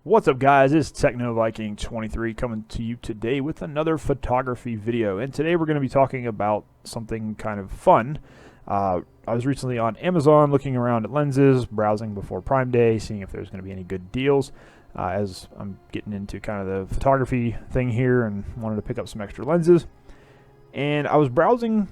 What's up, guys? It's Techno Viking 23 coming to you today with another photography video. And today we're going to be talking about something kind of fun. I was recently on Amazon looking around at lenses, browsing before Prime Day, seeing if there's going to be any good deals. As I'm getting into kind of the photography thing here and wanted to pick up some extra lenses. And I was browsing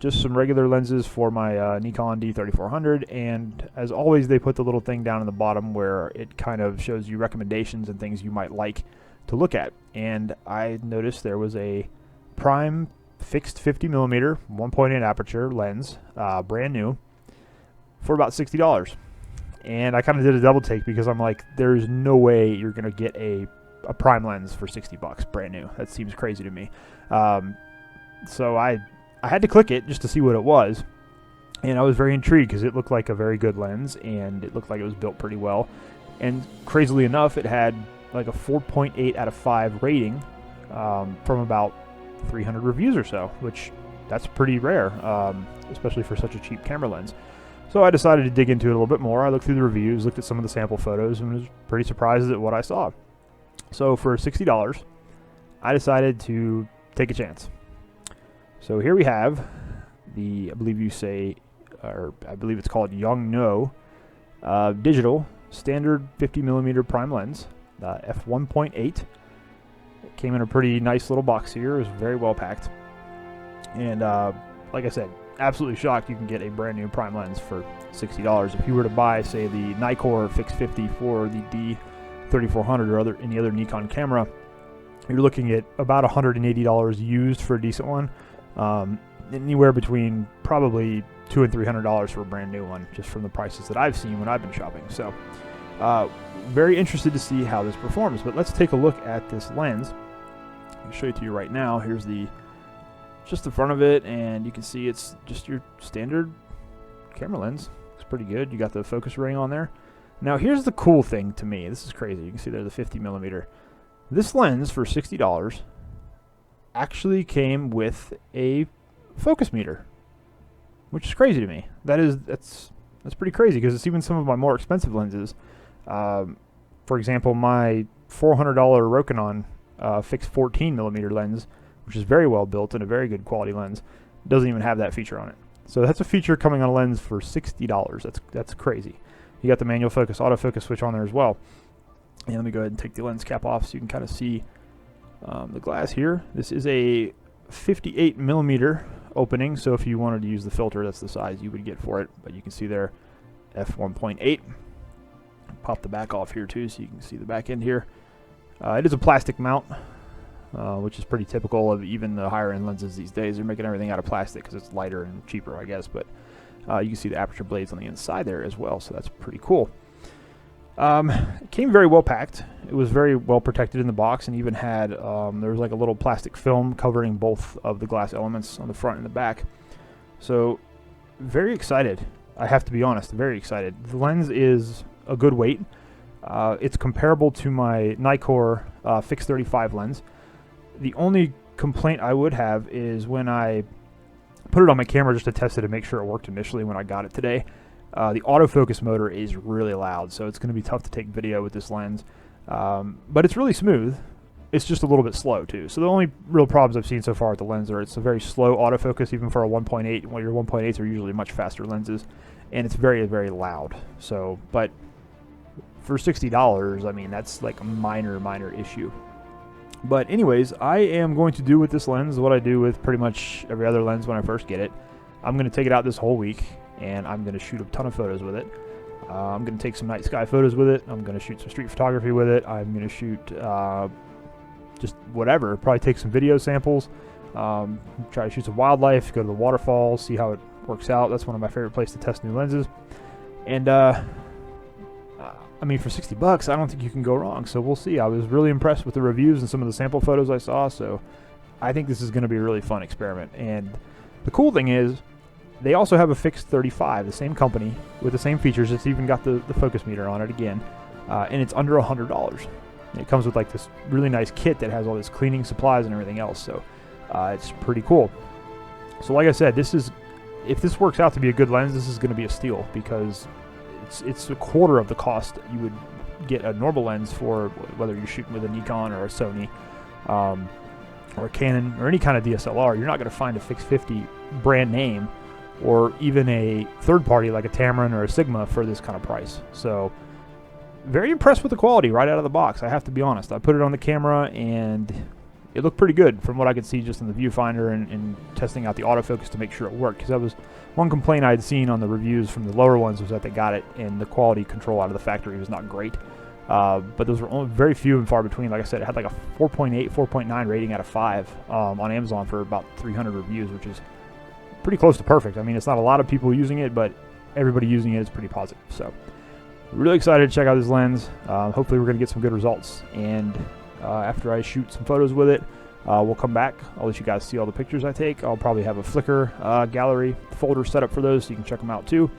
just some regular lenses for my Nikon D3400, and as always they put the little thing down in the bottom where it kind of shows you recommendations and things you might like to look at. And I noticed there was a prime fixed 50mm 1.8 aperture lens, brand new, for about $60. And I kind of did a double take because I'm like, there's no way you're gonna get a prime lens for 60 bucks brand new. That seems crazy to me. So I had to click it just to see what it was, and I was very intrigued because it looked like a very good lens, and it looked like it was built pretty well. And crazily enough, it had like a 4.8 out of 5 rating from about 300 reviews or so, which that's pretty rare, especially for such a cheap camera lens. So I decided to dig into it a little bit more. I looked through the reviews, looked at some of the sample photos, and was pretty surprised at what I saw. So for $60, I decided to take a chance. So here we have the, I believe it's called Yungnuo digital standard 50mm prime lens, f1.8. It came in a pretty nice little box here. It was very well packed. And like I said, absolutely shocked you can get a brand new prime lens for $60. If you were to buy, say, the Nikon fixed 50 for the D3400 or any other Nikon camera, you're looking at about $180 used for a decent one. Anywhere between probably $200 and $300 for a brand new one, just from the prices that I've seen when I've been shopping. So very interested to see how this performs. But let's take a look at this lens. I'll show it to you right now. Here's just the front of it, and you can see it's just your standard camera lens. It's pretty good. You got the focus ring on there. Now here's the cool thing to me. This is crazy. You can see there the 50mm. This lens for $60 actually came with a focus meter, which is crazy to me. That's pretty crazy, because it's even some of my more expensive lenses. For example, my $400 Rokinon fixed 14mm lens, which is very well built and a very good quality lens, doesn't even have that feature on it. So that's a feature coming on a lens for $60. That's crazy. You got the manual focus, autofocus switch on there as well. And let me go ahead and take the lens cap off so you can kind of see the glass here. This is a 58mm opening, so if you wanted to use the filter, that's the size you would get for it. But you can see there, f1.8. Pop the back off here too, so you can see the back end here. It is a plastic mount, which is pretty typical of even the higher end lenses these days. They're making everything out of plastic because it's lighter and cheaper, I guess. But you can see the aperture blades on the inside there as well, so that's pretty cool. It came very well packed. It was very well protected in the box, and even had there was like a little plastic film covering both of the glass elements on the front and the back. So very excited. I have to be honest, very excited. The lens is a good weight. It's comparable to my Nikon fixed 35 lens. The only complaint I would have is when I put it on my camera just to test it and make sure it worked initially when I got it today. The autofocus motor is really loud, so it's going to be tough to take video with this lens. But it's really smooth. It's just a little bit slow too. So the only real problems I've seen so far with the lens are it's a very slow autofocus, even for a 1.8. Well, your 1.8s are usually much faster lenses, and it's very, very loud. So, but for $60, I mean, that's like a minor issue. But anyways, I am going to do with this lens what I do with pretty much every other lens when I first get it. I'm going to take it out this whole week, and I'm going to shoot a ton of photos with it. I'm going to take some night sky photos with it. I'm going to shoot some street photography with it. I'm going to shoot just whatever. Probably take some video samples. Try to shoot some wildlife, go to the waterfalls, see how it works out. That's one of my favorite places to test new lenses. And I mean, for $60, I don't think you can go wrong. So we'll see. I was really impressed with the reviews and some of the sample photos I saw. So I think this is going to be a really fun experiment. And the cool thing is, they also have a fixed 35, the same company, with the same features. It's even got the focus meter on it again, and it's under $100. It comes with like this really nice kit that has all this cleaning supplies and everything else, so it's pretty cool. So like I said, if this works out to be a good lens, this is going to be a steal, because it's a quarter of the cost you would get a normal lens for whether you're shooting with a Nikon or a Sony or a Canon or any kind of DSLR, you're not going to find a fixed 50 brand name or even a third party like a Tamron or a Sigma for this kind of price. So very impressed with the quality right out of the box, I have to be honest. I put it on the camera and it looked pretty good from what I could see just in the viewfinder and testing out the autofocus to make sure it worked, because that was one complaint I had seen on the reviews from the lower ones, was that they got it and the quality control out of the factory was not great. But those were only very few and far between. Like I said, it had like a 4.8, 4.9 rating out of 5 on Amazon for about 300 reviews, which is pretty close to perfect. I mean, it's not a lot of people using it, but everybody using it is pretty positive. So really excited to check out this lens. Hopefully we're going to get some good results, and after I shoot some photos with it, we'll come back. I'll let you guys see all the pictures I take. I'll probably have a Flickr gallery folder set up for those so you can check them out too.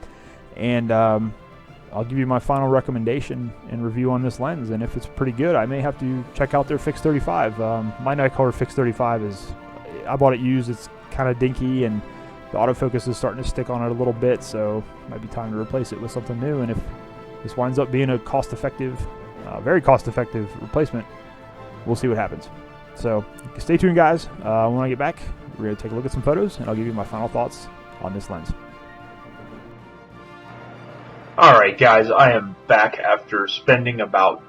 And I'll give you my final recommendation and review on this lens, and if it's pretty good, I may have to check out their Fix 35. My Nikon Fix 35 I bought it used. It's kind of dinky, and the autofocus is starting to stick on it a little bit, so it might be time to replace it with something new. And if this winds up being a cost-effective, very cost-effective replacement, we'll see what happens. So stay tuned, guys. When I get back, we're going to take a look at some photos, and I'll give you my final thoughts on this lens. Alright guys, I am back after spending about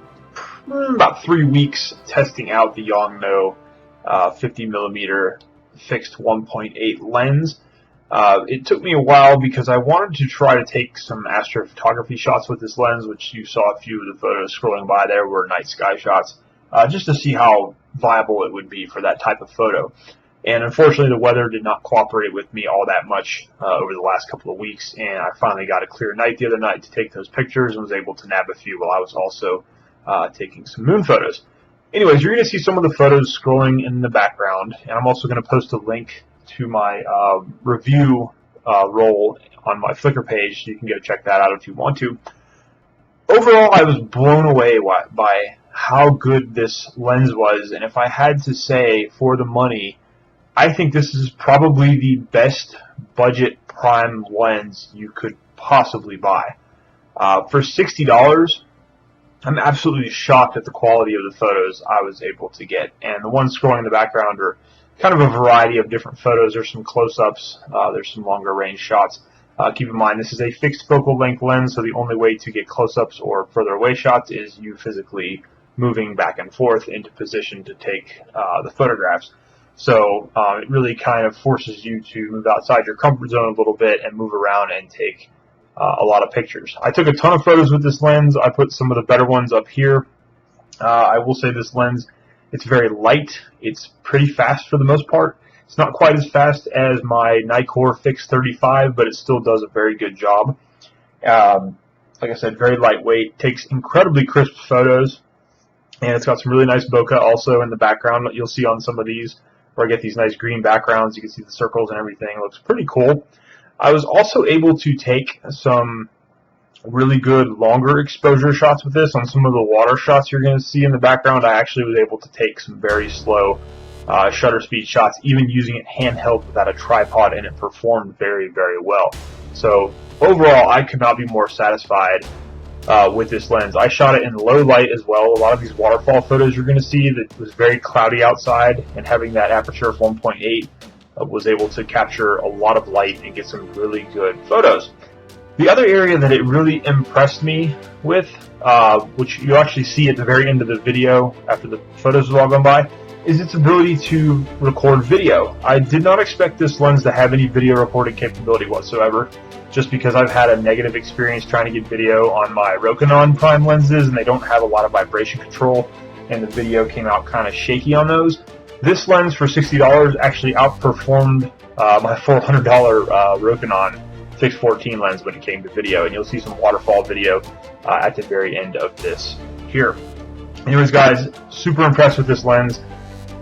3 weeks testing out the Yungnuo 50mm fixed 1.8 lens. It took me a while because I wanted to try to take some astrophotography shots with this lens, which you saw a few of the photos scrolling by there were night sky shots, just to see how viable it would be for that type of photo. And unfortunately, the weather did not cooperate with me all that much over the last couple of weeks, and I finally got a clear night the other night to take those pictures and was able to nab a few while I was also taking some moon photos. Anyways, you're going to see some of the photos scrolling in the background, and I'm also going to post a link to my review roll on my Flickr page, so you can go check that out if you want to. Overall, I was blown away by how good this lens was, and if I had to say for the money, I think this is probably the best budget prime lens you could possibly buy. For $60, I'm absolutely shocked at the quality of the photos I was able to get. And the ones scrolling in the background are kind of a variety of different photos. There's some close-ups, there's some longer range shots. Keep in mind, this is a fixed focal length lens, so the only way to get close-ups or further away shots is you physically moving back and forth into position to take the photographs. So it really kind of forces you to move outside your comfort zone a little bit and move around and take a lot of pictures. I took a ton of photos with this lens. I put some of the better ones up here. I will say this lens, it's very light. It's pretty fast for the most part. It's not quite as fast as my Nikon Fix 35, but it still does a very good job. Like I said, very lightweight, takes incredibly crisp photos, and it's got some really nice bokeh also in the background that you'll see on some of these, where I get these nice green backgrounds. You can see the circles and everything. It looks pretty cool. I was also able to take some really good longer exposure shots with this. On some of the water shots you're going to see in the background, I actually was able to take some very slow shutter speed shots, even using it handheld without a tripod, and it performed very, very well. So overall, I could not be more satisfied with this lens. I shot it in low light as well. A lot of these waterfall photos you're going to see, that was very cloudy outside, and having that aperture of 1.8 was able to capture a lot of light and get some really good photos. The other area that it really impressed me with, which you actually see at the very end of the video after the photos have all gone by, is its ability to record video. I did not expect this lens to have any video recording capability whatsoever, just because I've had a negative experience trying to get video on my Rokinon prime lenses, and they don't have a lot of vibration control, and the video came out kind of shaky on those. This lens for $60 actually outperformed my $400 Rokinon 614 lens when it came to video, and you'll see some waterfall video at the very end of this here. Anyways, guys, super impressed with this lens.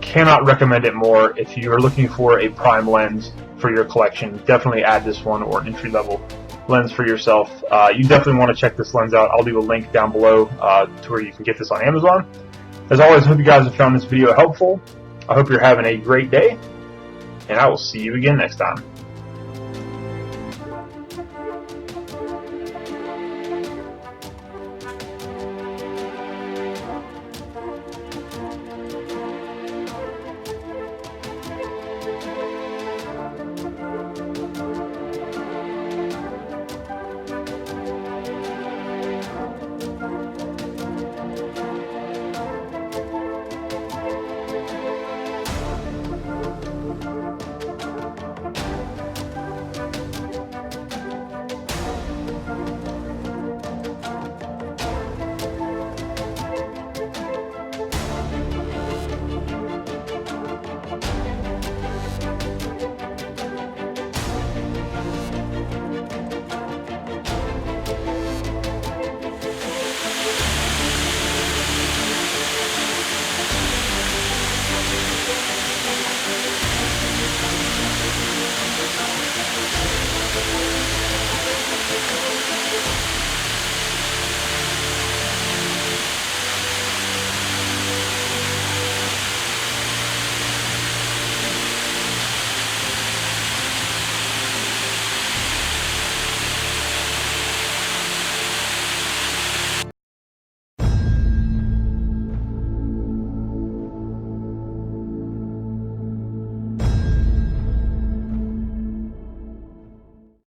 Cannot recommend it more. If you are looking for a prime lens for your collection, definitely add this one, or an entry-level lens for yourself. You definitely want to check this lens out. I'll leave a link down below to where you can get this on Amazon. As always, I hope you guys have found this video helpful. I hope you're having a great day, and I will see you again next time.